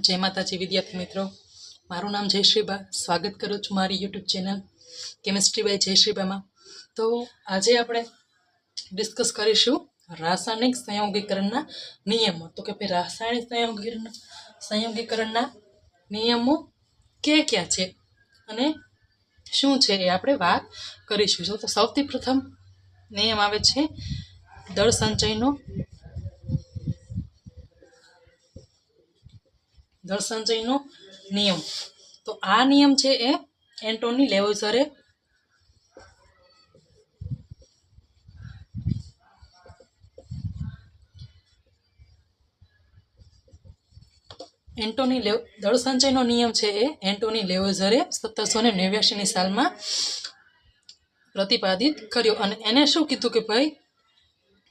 जय माताजी विद्यार्थी मित्रों, मारू नाम जयश्रीबा। स्वागत करूँ छूँ मारी यूट्यूब चेनल केमिस्ट्री बाय जयश्रीबा में। तो आज આપણે ડિસ્કસ કરીશું રાસાયણિક સંયોગીકરણના નિયમો। તો કે ભાઈ રાસાયણિક સંયોગીકરણના નિયમો क्या છે અને શું છે એ આપણે વાત કરીશું। તો સૌથી પ્રથમ નિયમ આવે છે દળ સંચયનો નિયમ। તો આ નિયમ છે એ એન્ટોની લેવોઝરે દળ સંચયનો નિયમ છે એ એન્ટોની લેવોઝરે 1789 સાલમાં પ્રતિપાદિત કર્યો। અને એને શું કીધું કે ભાઈ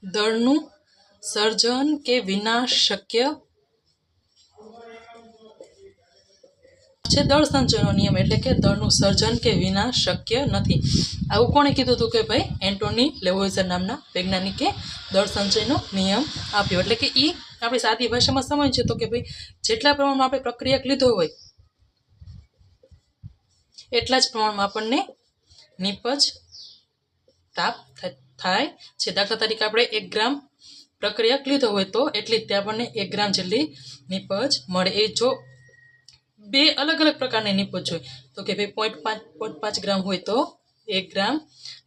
દળનું સર્જન કે વિનાશ શક્ય છે। દળ સંચયનો નિયમ એટલે કે દળનું સર્જન કે વિનાશ શક્ય નથી। આવું કોણે કીધું હતું કે ભાઈ એન્ટોની લેવોઝર નામના વૈજ્ઞાનિકે દળ સંચયનો નિયમ આપ્યો। એટલે કે એ આપણી સાદી ભાષામાં સમજીએ તો કે ભાઈ જેટલા પ્રમાણમાં આપણે પ્રક્રિયક લીધો હોય એટલા જ પ્રમાણમાં આપણને નિપજ પ્રાપ્ત થાય છે। દાખલા તરીકે આપણે 1 ગ્રામ પ્રક્રિયક લીધો હોય તો એટલી જ આપણને 1 ગ્રામ જેટલી નિપજ મળે। એ જો બે અલગ અલગ પ્રકારની નિપજ હોય તો કે ભાઈ 0.5 ગ્રામ હોય તો 1 ગ્રામ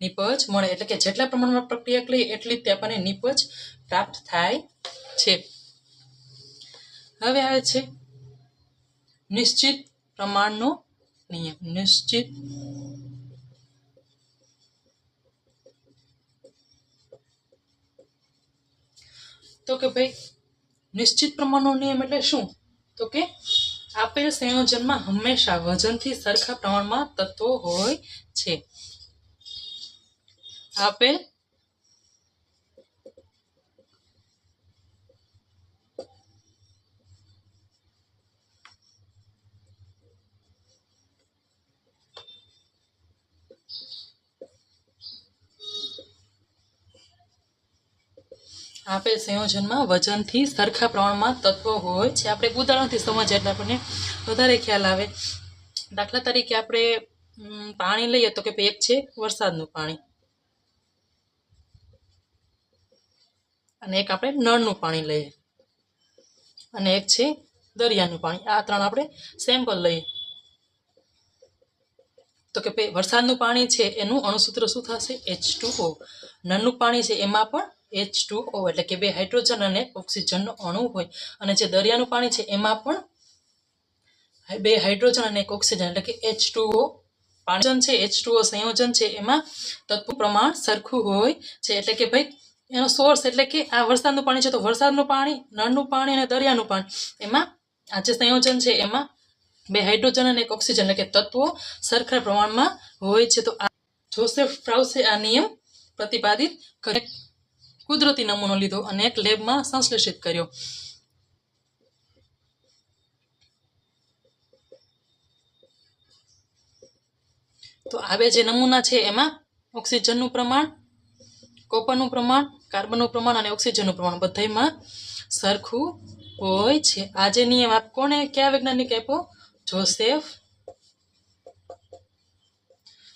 નિપજ મળે। એટલે કે જેટલા પ્રમાણમાં પ્રક્રિયક લઈએ એટલી જ આપણને નિપજ પ્રાપ્ત થાય છે। હવે આવે છે નિશ્ચિત પ્રમાણનો નિયમ। નિશ્ચિત તો કે ભાઈ નિશ્ચિત પ્રમાણનો નિયમ એટલે શું? તો કે આપેલ સંયોજનમાં હંમેશા વજનથી સરખા પ્રમાણમાં તત્વો હોય છે। આપેલ સંયોજનમાં વજનથી સરખા પ્રમાણમાં તત્વો હોય છે। આપણે ઉદાહરણથી સમજીએ એટલે આપણને વધારે ખ્યાલ આવે। દાખલા તરીકે આપણે પાણી લઈએ તો કે એક છે વરસાદનું પાણી અને એક આપણે નળનું પાણી લઈએ અને એક છે દરિયાનું પાણી। આ ત્રણ આપણે સેમ્પલ લઈએ તો કે ભાઈ વરસાદનું પાણી છે એનું અણુસૂત્ર શું થશે? H2O। નળનું પાણી છે એમાં પણ H2O એટલે કે 2 હાઇડ્રોજન અને ઓક્સિજનનો અણુ હોય। અને જે દરિયાનું પાણી છે એમાં પણ 2 હાઇડ્રોજન અને 1 ઓક્સિજન એટલે કે H2O પાણી છે H2O સંયોજન છે એમાં તત્વનું પ્રમાણ સરખું હોય છે। એટલે કે ભાઈ એનો સોર્સ એટલે કે આ વરસાદનું પાણી છે તો વરસાદનું પાણી, નળનું પાણી અને દરિયાનું પાણી એમાં આ જે સંયોજન છે એમાં 2 હાઇડ્રોજન અને 1 ઓક્સિજન એટલે કે તત્વો સરખા પ્રમાણમાં હોય છે। તો આ જોસેફ પ્રાઉસે આ નિયમ પ્રતિપાદિત કરે, કુદરતી નમૂનો લીધો અને એક લેબમાં સંશ્લેષિત કર્યો। તો આવે જે નમૂના છે એમાં ઓક્સિજનનું પ્રમાણ, કોપરનું પ્રમાણ, કાર્બનનું પ્રમાણ અને ઓક્સિજનનું પ્રમાણ બધામાં સરખું હોય છે। આ જે નિયમ કોને કયા વૈજ્ઞાનિક આપ્યો? જોસેફ।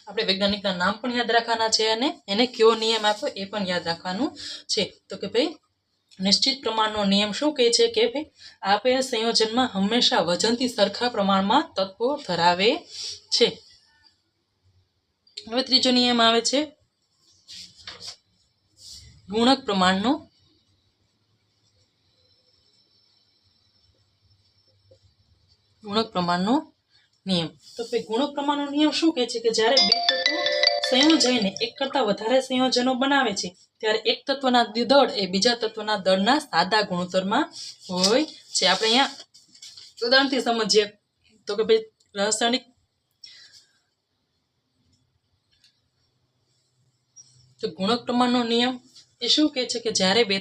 આપણે વૈજ્ઞાનિકના નામ પણ યાદ રાખવાના છે અને એને કયો નિયમ આપ્યો એ પણ યાદ રાખવાનું છે। તો કે ભાઈ નિશ્ચિત પ્રમાણનો નિયમ શું કહે છે કે ભાઈ આપેલ સંયોજનમાં હંમેશા વજનથી સરખા પ્રમાણમાં તત્વો ધરાવે છે। હવે ત્રીજો નિયમ આવે છે ગુણક પ્રમાણનો નિયમ। તો ભાઈ ગુણક પ્રમાણનો નિયમ શું કહે છે કે જ્યારે બે તત્વો સંયોજાઈને એક કરતાં વધારે સંયોજનો બનાવે છે ત્યારે એક તત્વના દળ એ બીજા તત્વના દળના સાદા ગુણોત્તરમાં હોય છે। આપણે અહીંયા ઉદાહરણથી સમજીએ તો કે ભાઈ રાસાયણિક તો ગુણક પ્રમાણનો નિયમ એ શું કહે છે કે જ્યારે બે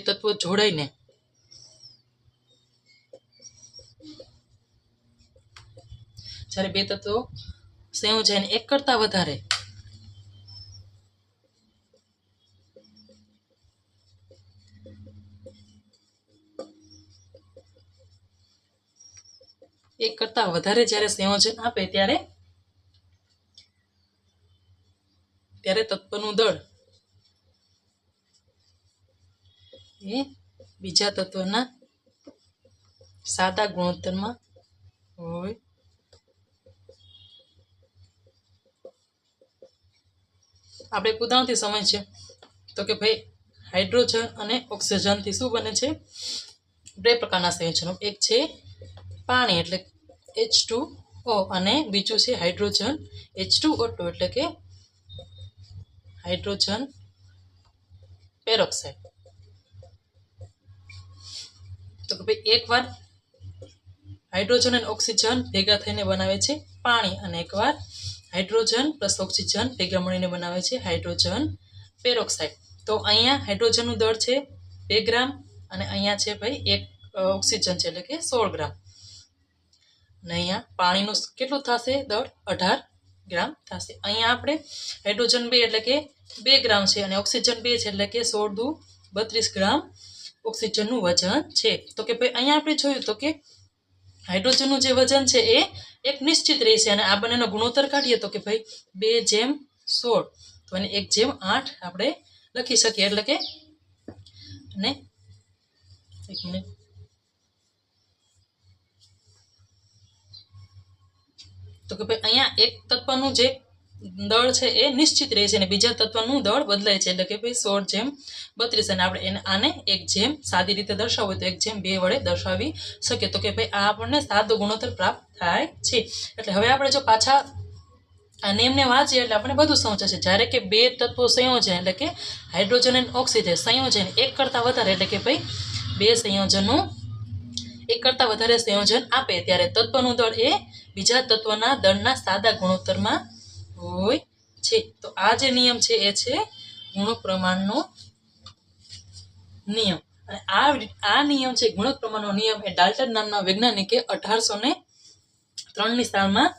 તત્વો જોડાઈને જ્યારે બે તત્વો સંયોજાઈને એક કરતાં વધારે કરતાં વધારે જ્યારે સંયોજન આપે ત્યારે તત્વનું દળ એ બીજા તત્વના સાદા ગુણોત્તરમાં હોય આપણે એક ઉદાહરણથી સમજીએ તો કે ભાઈ હાઇડ્રોજન અને ઓક્સિજનથી શું બને છે? બે પ્રકારના સંયોજનો, એક છે પાણી એટલે H2O અને બીજું છે હાઇડ્રોજન H2O2 એટલે કે હાઇડ્રોજન પેરોક્સાઇડ. તો કે ભાઈ એકવાર હાઇડ્રોજન અને ઓક્સિજન ભેગા થઈને બનાવે છે પાણી અને એકવાર હાઇડ્રોજન પ્લસ ઓક્સિજન ભેગા મળીને બનાવે છે હાઇડ્રોજન પેરોક્સાઇડ. તો અહીંયા હાઇડ્રોજનનું દળ છે 2 ગ્રામ અને અહીંયા છે ભાઈ એક ઓક્સિજન છે એટલે કે 16 ગ્રામ અને અહીંયા પાણીનું કેટલું થશે દળ? 18 ગ્રામ થશે. અહીંયા આપણે હાઇડ્રોજન 2 એટલે કે 2 ગ્રામ છે અને ઓક્સિજન 2 છે એટલે કે 16 દુ 32 ગ્રામ ઓક્સિજનનું વજન છે. તો કે ભાઈ અહીંયા આપણે જોયું તો કે હાઇડ્રોજનનું જે વજન છે એ એક નિશ્ચિત રહેશે અને આ બંનેનો ગુણોત્તર કાઢીએ તો કે ભાઈ 2/16 તો એને 1/8 આપણે લખી શકીએ એટલે કે અને એક મિનિટ તો કે ભાઈ અહીંયા એક તત્વનું જે દળ છે એ નિશ્ચિત રહે છે અને બીજા તત્વનું દળ બદલાય છે એટલે કે ભાઈ 16/32 અને આપણે એને આને 1 સાદી રીતે દર્શાવવું હોય તો 1/2 વડે દર્શાવી શકીએ. તો કે ભાઈ આ આપણને સાદો ગુણોત્તર પ્રાપ્ત થાય છે. એટલે હવે આપણે જો પાછા આ નિયમને વાંચીએ એટલે આપણે બધું સમજાશે. જ્યારે કે બે તત્વો સંયોજન એટલે કે હાઇડ્રોજન અને ઓક્સિજન સંયોજન એક કરતાં વધારે એટલે કે ભાઈ બે સંયોજનો એક કરતાં વધારે સંયોજન આપે ત્યારે તત્વનું દળ એ બીજા તત્વના દળના સાદા ગુણોત્તરમાં હોય છે. તો આ જે નિયમ છે એ છે ગુણક પ્રમાણનો નિયમ. અને આ નિયમ છે ગુણક પ્રમાણનો નિયમ એ ડાલ્ટન નામના વૈજ્ઞાનિકે 1803ની સાલમાં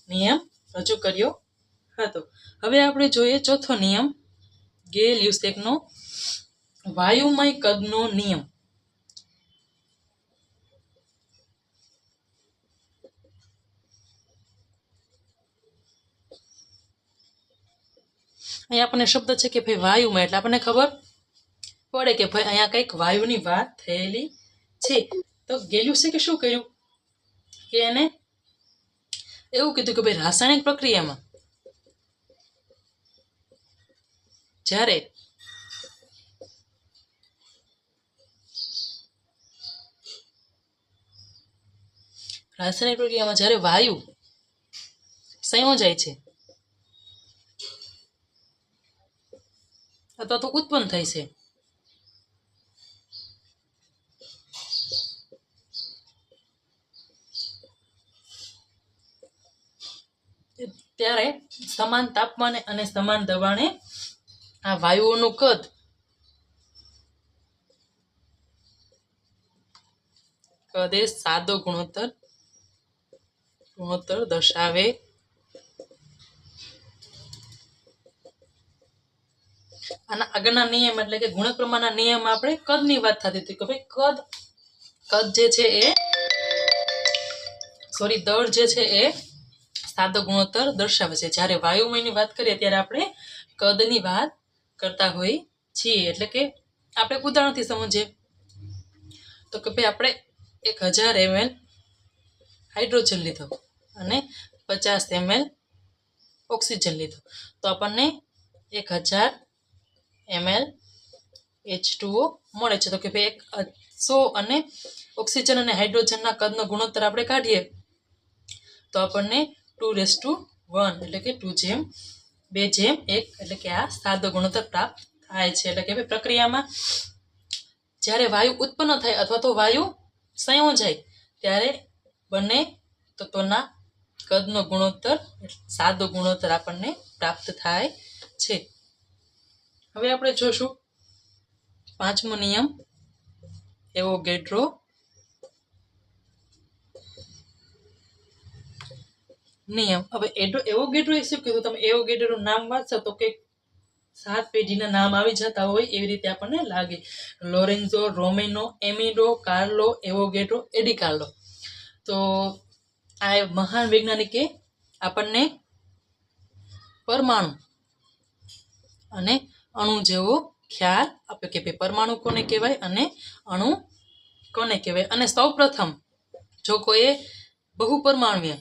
નિયમ રજૂ કર્યો હતો. હવે આપણે જોઈએ ચોથો નિયમ ગેલ-લ્યુસેકનો વાયુમય કદનો નિયમ. અહીંયા આપણને શબ્દ છે કે ભાઈ વાયુમય એટલે આપણને ખબર પડે કે ભાઈ અહીંયા કંઈક વાયુની વાત થયેલી છે. તો ગેલ-લ્યુસેકે શું કર્યું કે એને એવું કીધું કે ભાઈ રાસાયણિક પ્રક્રિયામાં જ્યારે વાયુ સંયોજાય છે અથવા તો ઉત્પન્ન થાય છે ત્યારે સમાન તાપમાને અને સમાન દબાણે આ વાયુઓનું કદ એ સાદો ગુણોત્તર દર્શાવે આના આગળના નિયમ એટલે કે ગુણક પ્રમાણના નિયમ આપણે કદની વાત થતી હતી કે ભાઈ કદ જે છે એ દળ જે છે એ સાદો ગુણોત્તર દર્શાવે છે. જ્યારે વાયુમયની વાત કરીએ ત્યારે આપણે કદની વાત કરતા હોઈએ છીએ. એટલે કે આપણે ઉદાહરણથી સમજીએ તો કે ભાઈ આપણે 1000 ml હાઇડ્રોજન લીધો અને 50 ml ઓક્સિજન લીધો તો આપણને 1000 ml H2O મળે છે. તો કે ભાઈ 100 અને ઓક્સિજન અને હાઇડ્રોજનના કદનો ગુણોત્તર આપણે કાઢીએ તો આપણને 2:1 એટલે કે 2:1 એટલે કે આ સાદો ગુણોત્તર પ્રાપ્ત થાય છે. એટલે કે ભાઈ પ્રક્રિયામાં જ્યારે વાયુ ઉત્પન્ન થાય અથવા તો વાયુ સંયોજાય ત્યારે બંને તત્વોના કદનો ગુણોત્તર સાદો ગુણોત્તર આપણને પ્રાપ્ત થાય છે. હવે આપણે જોશું પાંચમો નિયમ એવોગેડ્રો નિયમ. હવે એવોગેડ્રો શું કીધું? તમે એવોગેડ્રોનું નામ વાંચશો તો કે 7 પેઢીના નામ આવી જતા હોય એવી રીતે આપણને લાગે. લોરેન્ઝો, રોમેનો, એમિડો, કાર્લો, એવોગેડ્રો, એડી કાર્લો. તો આ મહાન વૈજ્ઞાનિકે આપણને પરમાણુ અને અણુ જેવો ખ્યાલ આપ્યો કે ભાઈ પરમાણુ કોને કહેવાય અને અણુ કોને કહેવાય. અને સૌ પ્રથમ જો કોઈએ બહુપરમાણુય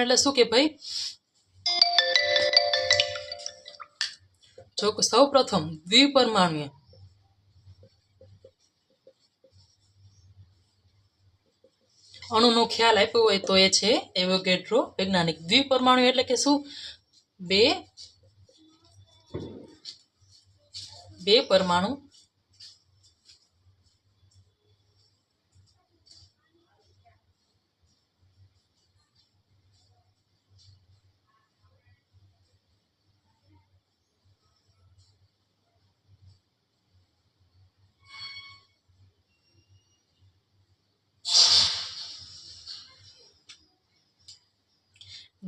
એટલે શું કે ભાઈ જો સૌ પ્રથમ દ્વિપરમાણુય અણુનો ખ્યાલ આપ્યો હોય તો એ છે એવોગેડ્રો વૈજ્ઞાનિક. દ્વિપરમાણુ એટલે કે શું? બે પરમાણુ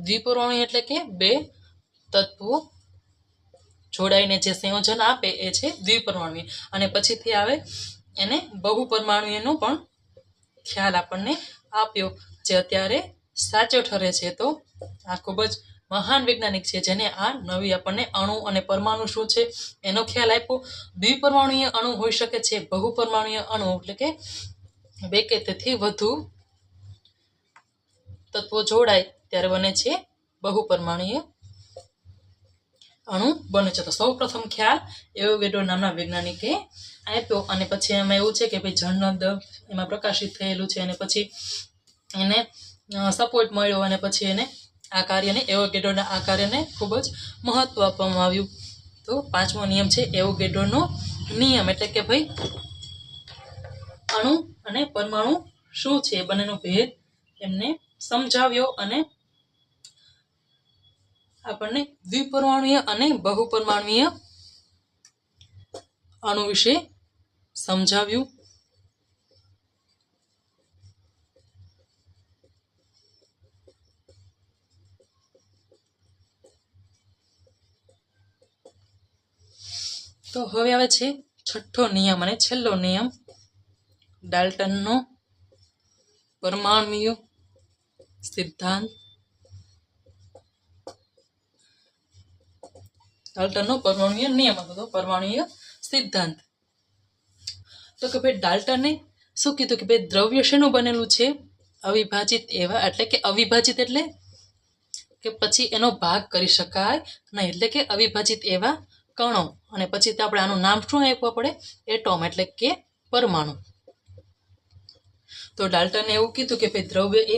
દ્વિપરમાણુ એટલે કે બે તત્વો જોડાઈને જે સંયોજન આપે એ છે દ્વિપરમાણુ. અને પછીથી આવે એને બહુપરમાણુનો પણ ખ્યાલ આપણને આપ્યો જે અત્યારે સાચો ઠરે છે. તો આ ખૂબ જ મહાન વૈજ્ઞાનિક છે જેને આ નવી આપણને અણુ અને પરમાણુ શું છે એનો ખ્યાલ આપ્યો. દ્વિપરમાણુય અણુ હોઈ શકે છે. બહુપરમાણુય અણુ એટલે કે બે કે તેથી વધુ તત્વો જોડાય ત્યારે બને છે બહુપરમાણુય અણુ બને છે. તો સૌ પ્રથમ ખ્યાલ એવોગેડ્રો નામના વૈજ્ઞાનિકે આપ્યો. અને પછી એમાં એવું છે કે ભાઈ જર્નલ એમાં પ્રકાશિત થયેલું છે અને પછી એને સપોર્ટ મળ્યો અને પછી એને આ કાર્યને એવોગેડ્રોના આ કાર્યને ખૂબ જ મહત્વ આપવામાં આવ્યું. તો પાંચમો નિયમ છે એવોગેડ્રોનો નિયમ એટલે કે ભાઈ અણુ અને પરમાણુ શું છે એ બંનેનો ભેદ એમને સમજાવ્યો અને આપણને દ્વિપરમાણુય અને બહુપરમાણુય અણુ વિશે સમજાવ્યું. તો હવે આવે છે છઠ્ઠો નિયમ અને છેલ્લો નિયમ ડાલ્ટનનો પરમાણુય સિદ્ધાંત. ડાલ્ટનનો પરમાણુય નિયમ હતો પરમાણુય સિદ્ધાંત. તો કે ભાઈ ડાલ્ટને શું કીધું કે ભાઈ દ્રવ્ય શેનું બનેલું છે? અવિભાજિત એવા એટલે કે અવિભાજિત એટલે કે પછી એનો ભાગ કરી શકાય નહીં એટલે કે અવિભાજિત એવા કણો. અને પછી આપણે આનું નામ શું આપ્યું પડે? એટોમ એટલે કે પરમાણુ. તો ડાલ્ટને એવું કીધું કે ભાઈ દ્રવ્ય એ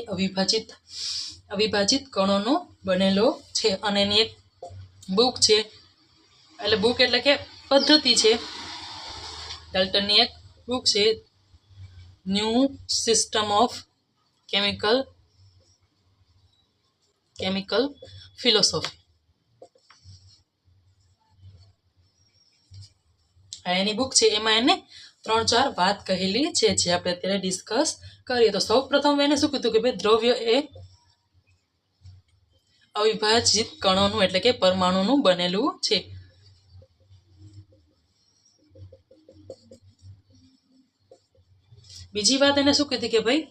અવિભાજિત કણોનો બનેલો છે. અને એની એક બુક છે એટલે બુક એટલે કે પદ્ધતિ છે. ડાલ્ટનની એક બુક છે new system of chemical philosophy. Any book છે એમાં એને 3-4 વાત કહેલી છે જે આપણે અત્યારે ડિસ્કસ કરીએ. તો સૌ પ્રથમ એને શું કીધું કે ભાઈ દ્રવ્ય એ અવિભાજિત કણોનું એટલે કે પરમાણુનું બનેલું છે. બીજી વાત એને શું કીધી કે ભાઈ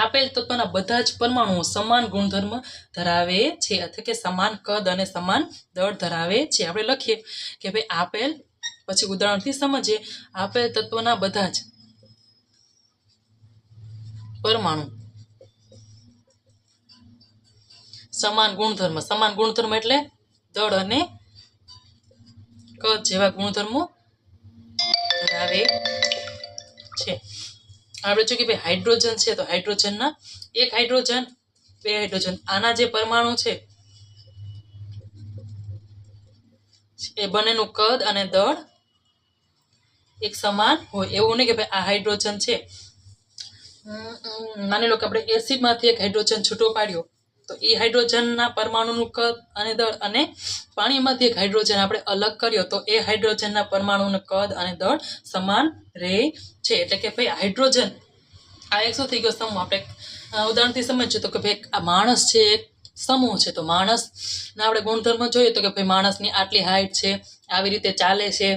આપેલ તત્વના બધા જ પરમાણુઓ સમાન ગુણધર્મ ધરાવે છે એટલે કે સમાન કદ અને સમાન દળ ધરાવે છે. આપણે લખીએ કે ભાઈ આપેલ પછી ઉદાહરણથી સમજીએ આપેલ તત્વના બધા જ પરમાણુ સમાન ગુણધર્મ એટલે દળ અને કદ જેવા ગુણધર્મો ધરાવે છે. આપણે જોઈએ કે ભાઈ હાઇડ્રોજન છે તો હાઇડ્રોજનના એક હાઇડ્રોજન બે હાઇડ્રોજન આના જે પરમાણુ છે એ બંનેનું કદ અને દળ એક સમાન હોય. એવું નહીં કે ભાઈ આ હાઇડ્રોજન છે માની લો કે આપણે એસિડમાંથી એક હાઇડ્રોજન છૂટો પાડ્યો તો એ હાઇડ્રોજનના પરમાણુનું કદ અને દળ અને પાણીમાંથી એક હાઇડ્રોજન આપણે અલગ કર્યો તો એ હાઇડ્રોજનના પરમાણુનું કદ અને દળ સમાન રહે છે. એટલે કે ભાઈ હાઇડ્રોજન આ એક શું થઈ ગયો સમૂહ. આપણે ઉદાહરણથી સમજીએ તો કે ભાઈ આ માણસ છે એક સમૂહ છે. તો માણસના આપણે ગુણધર્મ જોઈએ તો કે ભાઈ માણસની આટલી હાઈટ છે, આવી રીતે ચાલે છે,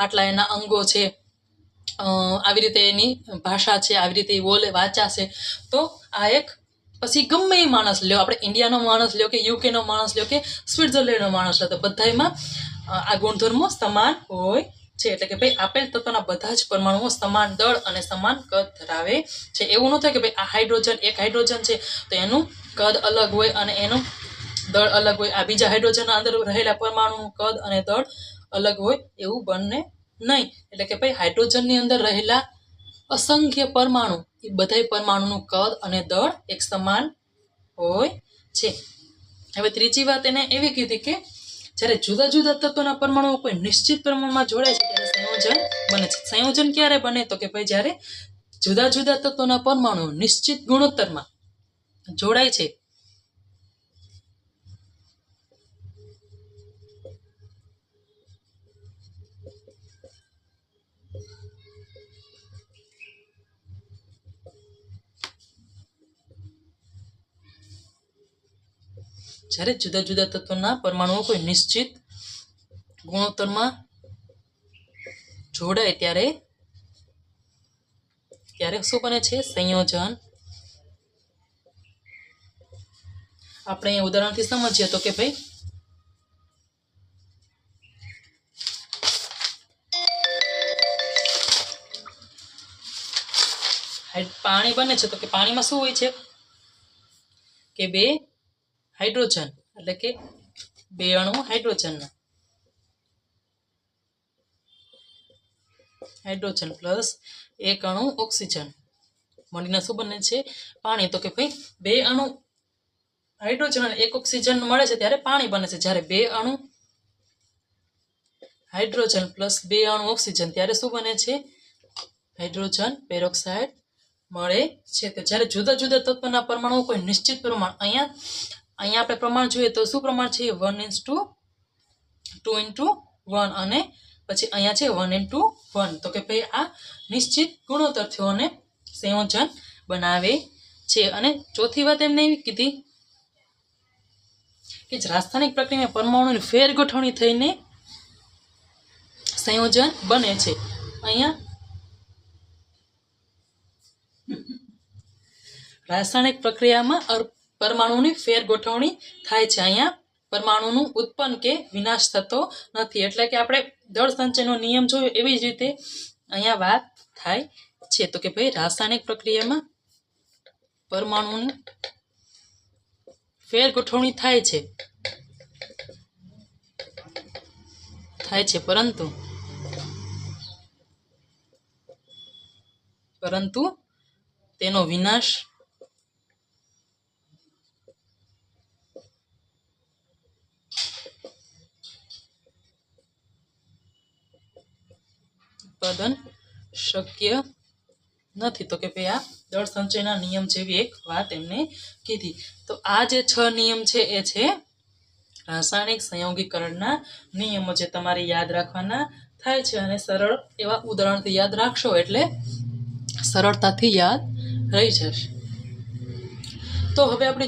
આટલા એના અંગો છે, આવી રીતે એની ભાષા છે, આવી રીતે એ બોલે વાંચાશે. તો આ એક પછી ગમે એ માણસ લ્યો, આપણે ઇન્ડિયાનો માણસ લ્યો કે યુકેનો માણસ લ્યો કે સ્વિટ્ઝરલેન્ડનો માણસ લ્યો, તો બધામાં આ ગુણધર્મો સમાન હોય છે. એટલે કે ભાઈ આપેલ તત્વના બધા જ પરમાણુઓ સમાન દળ અને સમાન કદ ધરાવે છે. એવું ન થાય કે ભાઈ આ હાઇડ્રોજન એક હાઇડ્રોજન છે તો એનું કદ અલગ હોય અને એનું દળ અલગ હોય, આ બીજા હાઇડ્રોજનના અંદર રહેલા પરમાણુનું કદ અને દળ અલગ હોય, એવું બને નહીં. એટલે કે ભાઈ હાઇડ્રોજનની અંદર રહેલા અસંખ્ય પરમાણુ, એ બધા પરમાણુનું કદ અને દળ એક સમાન હોય છે. હવે ત્રીજી વાત એને એવી કીધી કે જ્યારે જુદા જુદા તત્વોના પરમાણુઓ કોઈ નિશ્ચિત પ્રમાણમાં જોડાય છે ત્યારે સંયોજન બને છે. સંયોજન ક્યારે બને? તો કે ભાઈ જ્યારે જુદા જુદા તત્વોના પરમાણુઓ નિશ્ચિત ગુણોત્તરમાં જોડાય છે. જ્યારે જુદા જુદા તત્વોના પરમાણુઓ કોઈ નિશ્ચિત ગુણોત્તરમાં જોડાય ત્યારે શું બને છે? સંયોજન. આપણે અહીંયા ઉદાહરણથી સમજીએ તો કે ભાઈ પાણી બને છે તો કે પાણીમાં શું હોય છે કે બે હાઇડ્રોજન, એટલે કે બે અણુ હાઇડ્રોજનના, હાઇડ્રોજન પ્લસ એક અણુ ઓક્સિજન મળીને શું બને છે? પાણી. તો કે ભાઈ બે અણુ હાઇડ્રોજન અને એક ઓક્સિજન મળે છે ત્યારે પાણી બને છે. જ્યારે બે અણુ હાઇડ્રોજન પ્લસ બે અણુ ઓક્સિજન ત્યારે શું બને છે? હાઇડ્રોજન પેરોક્સાઇડ મળે છે. તો જ્યારે જુદા જુદા તત્વના પરમાણુ કોઈ નિશ્ચિત પ્રમાણ, અહીંયા આપણે પ્રમાણ જોઈએ તો શું પ્રમાણ છે? 1:2:1 અને પછી અહીંયા છે 1:1. તો કે ભાઈ આ નિશ્ચિત ગુણોત્તર થયો અને સંયોજન બનાવે છે. અને ચોથી વાત એમને એવી કીધી કે રાસાયણિક પ્રક્રિયામાં પરમાણુની ફેર ગોઠવણી થઈને સંયોજન બને છે. અહીંયા રાસાયણિક પ્રક્રિયામાં પરમાણુની ફેર ગોઠવણી થાય છે. અહીંયા પરમાણુનું ઉત્પન્ન કે વિનાશ થતો નથી. એટલે કે આપણે દળ સંચયનો નિયમ જોયો એવી જ રીતે અહીંયા વાત થાય છે. તો કે ભાઈ રાસાયણિક પ્રક્રિયામાં પરમાણુની ફેર ગોઠવણી થાય છે પરંતુ તેનો વિનાશ ઉત્પાદન શક્ય નથી. તો કે ભાઈ આ દળ સંચયના નિયમ જેવી એક વાત એમને કીધી. તો આ જે 6 નિયમ છે એ છે રાસાયણિક સંયોગીકરણના નિયમો, જે તમારે યાદ રાખવાના થાય છે. અને સરળ એવા ઉદાહરણથી યાદ રાખશો એટલે સરળતાથી યાદ રહી જશે. તો હવે આપણે